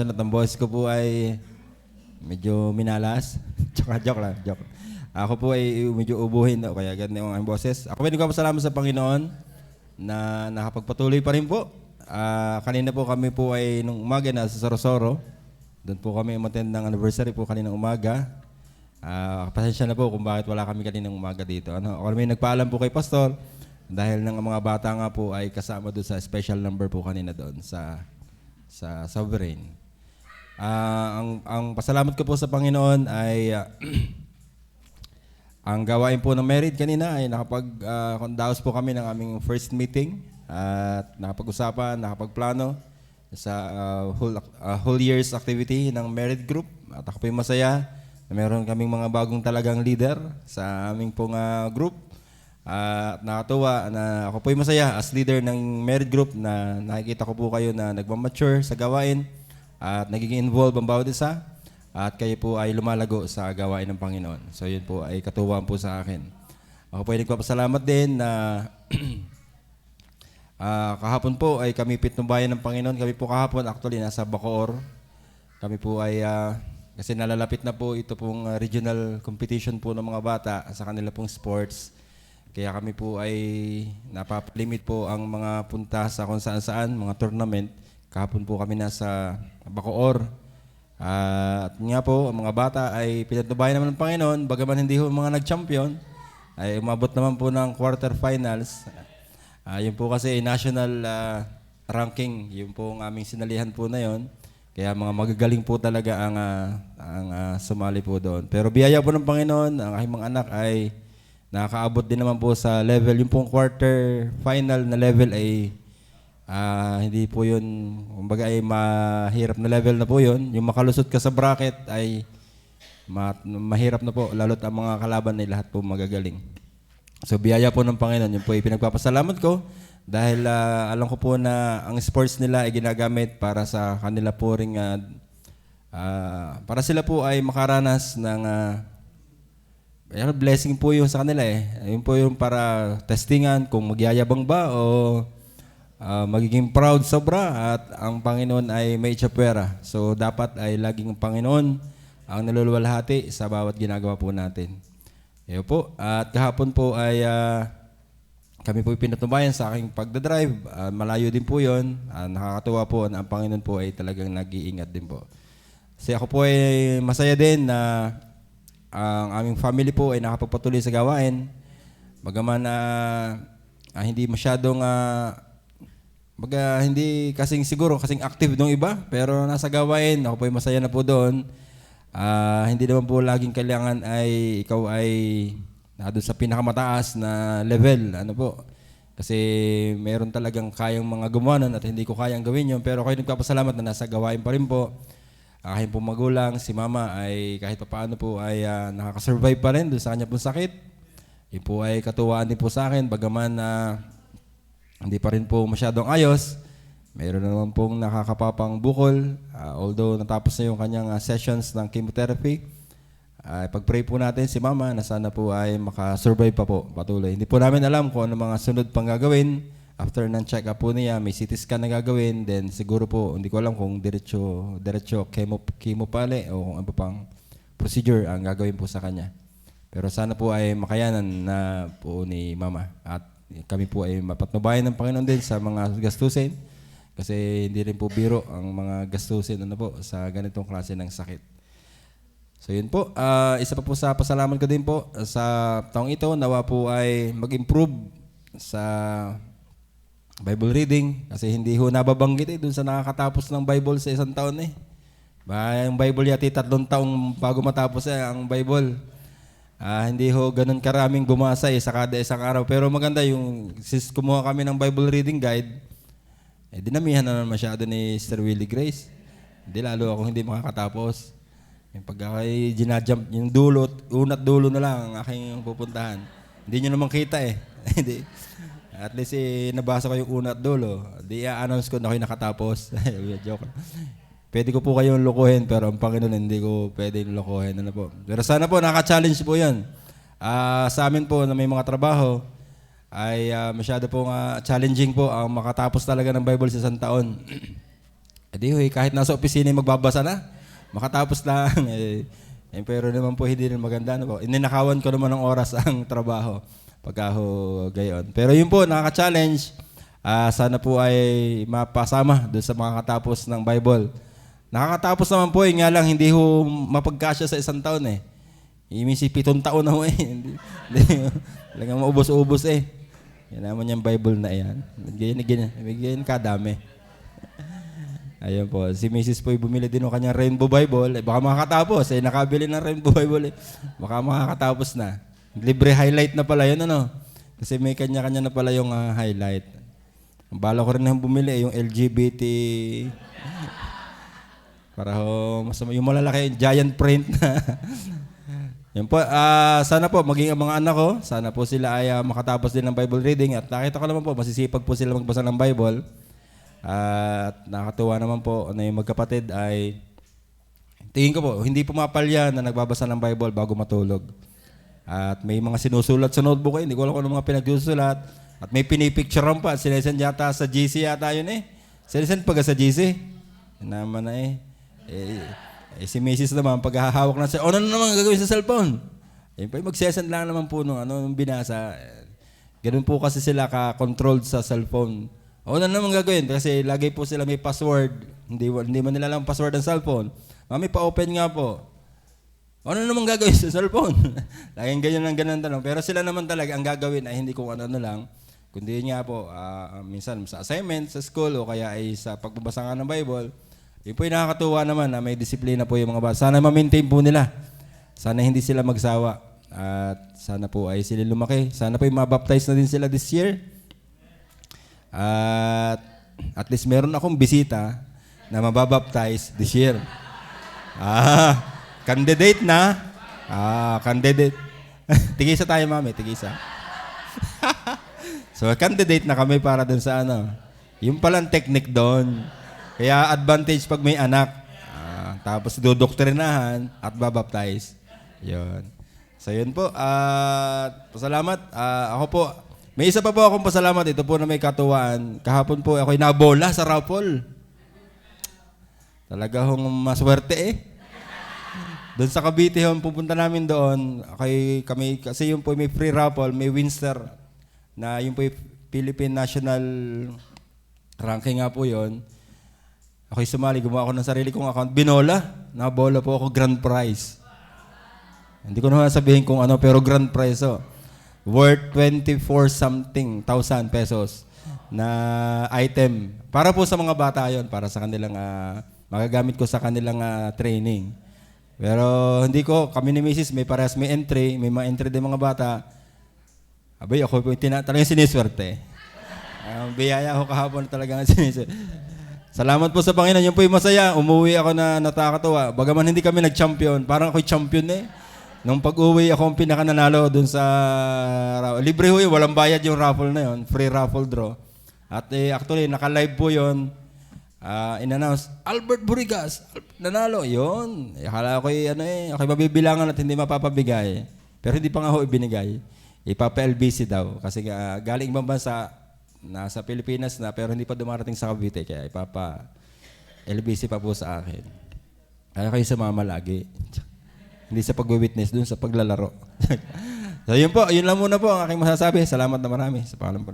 At ang boss ko po ay medyo minalas. Joke lang, joke. Ako po ay medyo ubuhin, no? Kaya ganun yung ang boses. Ako ay nagpapasalamat sa Panginoon na nakapagpatuloy pa rin po. Kanina po kami po ay nung umaga na sa Sorosoro. Doon po kami umattend ng anniversary po kaninang umaga. Pasensya na po kung bakit wala kami kaninang umaga dito. Ako may nagpaalam po kay Pastor dahil ng mga bata nga po ay kasama doon sa special number po kanina doon sa Sovereign. Ang pasalamat ko po sa Panginoon ay ang gawain po ng married kanina ay nakapag-daos po kami ng aming first meeting at nakapag-usapan, nakapagplano sa whole year's activity ng married group. At ako po yung masaya na meron kaming mga bagong talagang leader sa aming pong group. At nakatuwa na ako po yung masaya as leader ng married group na nakikita ko po kayo na nagmamature sa gawain at nagiging involved ang bawat isa at kayo po ay lumalago sa gawain ng Panginoon. So yun po ay katuwaan po sa akin. Ako po ay nagpapasalamat din na kahapon po ay kami Pitong Bayan ng Panginoon. Kami po kahapon actually nasa Bacoor. Kami po ay kasi nalalapit na po ito pong regional competition po ng mga bata sa kanila pong sports. Kaya kami po ay napapalimit po ang mga punta sa kung saan-saan, mga tournament. Kahapon po kami nasa Bacoor. At nga po, ang mga bata ay pinatubayan naman ng Panginoon. Bagaman hindi po mga nag-champion, ay umabot naman po ng quarterfinals. Yun po kasi national ranking. Yun po ang aming sinalihan po na yon. Kaya mga magagaling po talaga ang sumali po doon. Pero biyaya po ng Panginoon, ang aking mga anak ay nakakaabot din naman po sa level. Yung pong quarter final na level ay hindi po yun, kumbaga ay mahirap na level na po yun. Yung makalusot ka sa bracket ay mahirap na po, lalo't ang mga kalaban ay lahat po magagaling. So biyaya po ng Panginoon, yun po ay pinagpapasalamat ko dahil alam ko po na ang sports nila ay ginagamit para sa kanila po ring para sila po ay makaranas ng blessing po yun sa kanila eh. Yun po yung para testingan kung magyayabang ba o magiging proud sobra at ang Panginoon ay may tsapwera. So dapat ay laging ang Panginoon ang naluluwalhati sa bawat ginagawa po natin. Ayo po. At kahapon po ay kami po pinatubayan sa aking pagdadrive. Malayo din po yun. Nakakatuwa po na ang Panginoon po ay talagang nag-iingat din po. Kasi ako po ay masaya din na ang aming family po ay nakapagpatuloy sa gawain. Bagaman hindi masyadong hindi kasing siguro, kasing active nung iba, pero nasa gawain, ako po ay masaya na po doon. Hindi naman po laging kailangan ay ikaw ay doon sa pinakamataas na level. Ano po? Kasi meron talagang kayang mga gumawa nun at hindi ko kayang gawin yun. Pero ako ay nagpapasalamat na nasa gawain pa rin po. Aking po magulang, si mama ay kahit paano po ay nakakasurvive pa rin doon sa kanya pong sakit. Yun po ay katuwaan din po sa akin, bagaman hindi pa rin po masyadong ayos. Mayroon na naman pong nakakapapang bukol. Although natapos na yung kanyang sessions ng chemotherapy. Pag-pray po natin si Mama na sana po ay makasurvive pa po patuloy. Hindi po namin alam kung ano mga sunod pang gagawin. After ng check-up po niya, may CT scan na gagawin. Then siguro po, hindi ko alam kung diretso chemo pala o kung ano pang procedure ang gagawin po sa kanya. Pero sana po ay makayanan na po ni Mama. At kami po ay mapatnubayan ng Panginoon din sa mga gastusin kasi hindi rin po biro ang mga gastusin sa ganitong klase ng sakit. So yun po, isa pa po sa pasalamat ko din po sa taong ito, nawa po ay mag-improve sa Bible reading kasi hindi ho nababanggit dun sa nakakatapos ng Bible sa isang taon eh. Yung Bible yati 3 taong bago matapos ang Bible. Hindi ho ganun karaming gumasa sa kada isang araw. Pero maganda yung since kumuha kami ng Bible reading guide, dinamihan na naman masyado ni Sister Willie Grace. Hindi lalo ako hindi makakatapos. Yung pag ay ginajump, yung unat dulo na lang ang aking pupuntahan. Hindi nyo naman kita eh. At least nabasa ko yung unat dulo. Di i-announce ko na ako'y nakatapos. Joke. Pwede ko po kayong lokohin pero ang Panginoon hindi ko pwedeng lokohin. Ano po? Pero sana po naka-challenge po yan. Sa amin po na may mga trabaho ay masyado pong challenging po ang makatapos talaga ng Bible sa isang taon. Di huy, kahit nasa opisina magbabasa na, makatapos lang. Pero naman po hindi rin maganda. No po? Ininakawan ko naman ng oras ang trabaho pagka ho gayon. Pero yun po, nakaka-challenge. Sana po ay mapasama doon sa mga katapos ng Bible. Nakakatapos naman po, nga lang hindi ho mapagkasya sa isang taon eh. Imisi 7 taon na ho eh. Talagang maubos-ubos eh. Yan naman yung Bible na yan. Ganyan kadami. Ayun po, si Mrs. po bumili din ng kanyang Rainbow Bible. Baka makakatapos. Nakabili ng Rainbow Bible. Baka makakatapos na. Libre highlight na pala yun, ano? Kasi may kanya-kanya na pala yung highlight. Ang bala ko rin na bumili, yung LGBT. Para yung malalaki, giant print na. Yan po, sana po, maging ang mga anak ko, sana po sila ay makatapos din ng Bible reading. At nakita ko naman po, masisipag po sila magbasa ng Bible. At nakatuwa naman po na yung magkapatid ay tingin ko po, hindi pumapalya na nagbabasa ng Bible bago matulog. At may mga sinusulat sa notebook hindi ko alam kung ano mga pinagsusulat. At may pinipicturean pa, sinesend yata sa GC yata yun eh. Sinesend pag sa GC. Yun naman na si Mrs. naman, pag hahawak na siya, ano naman gagawin sa cellphone? Magsesend lang naman po nung binasa. Ganun po kasi sila ka-controlled sa cellphone. Ano naman gagawin? Kasi lagi po sila may password. Hindi man nila lang password ng cellphone. Mami, pa-open nga po. Ano naman gagawin sa cellphone? Laging ganyan lang ganun tanong. Pero sila naman talaga, ang gagawin ay hindi kung ano lang. Kundi nga po, minsan sa assignment, sa school, o kaya ay sa pagbabasa nga ng Bible. Yun po yung nakakatuwa naman na may disiplina po yung mga bata. Sana ma-maintain po nila. Sana hindi sila magsawa. At sana po ay sila lumaki. Sana po yung mabaptize na din sila this year. At least meron akong bisita na mababaptize this year. Candidate na. Candidate. Tigisa tayo, mami. Tigisa. So, candidate na kami para dun sa yung palang technique doon. Kaya advantage pag may anak. Tapos dodoktrinahan at babaptize. Yun. So, yun po. Pasalamat. Ako po, may isa pa po akong pasalamat. Ito po na may katuwaan. Kahapon po ako'y nabola sa raffle. Talaga hong maswerte eh. Doon sa Cavite, pupunta namin doon. Kasi yung po may free raffle, may Winster. Na yung po yung Philippine National ranking nga po yun. Ako'y sumali, gumawa ako ng sarili kong account. Binola. Nabola po ako grand prize. Hindi ko naman sabihin kung ano, pero grand prize worth 24-something thousand pesos na item. Para po sa mga bata yon, para sa kanilang, magagamit ko sa kanilang training. Pero hindi ko, kami ni Mrs. may parehas, may entry, may mga entry din mga bata. Abay, ako po talagang siniswerte. Biyaya ako kahapon talagang siniswerte. Salamat po sa Panginoon, yun po yung masaya. Umuwi ako na natakatawa. Bagaman hindi kami nag-champion, parang ako'y champion eh. Nung pag-uwi ako ang pinakananalo dun sa libre ho yun, walang bayad yung raffle na yun, free raffle draw. At actually, naka-live po yun. In-announce, Albert Burigas, nanalo. Yun. Akala ko ako'y mabibilangan at hindi mapapabigay. Pero hindi pa nga ho ibinigay. Ipapa-LBC daw. Kasi galing ibang bansa, nasa Pilipinas na, pero hindi pa dumarating sa Cavite. Kaya ipapa-LBC pa po sa akin. Kaya kayo sumama lagi. Hindi sa pag-witness, dun sa paglalaro. So yun po, yun lang muna po ang aking masasabi. Salamat na marami sa pangalan po.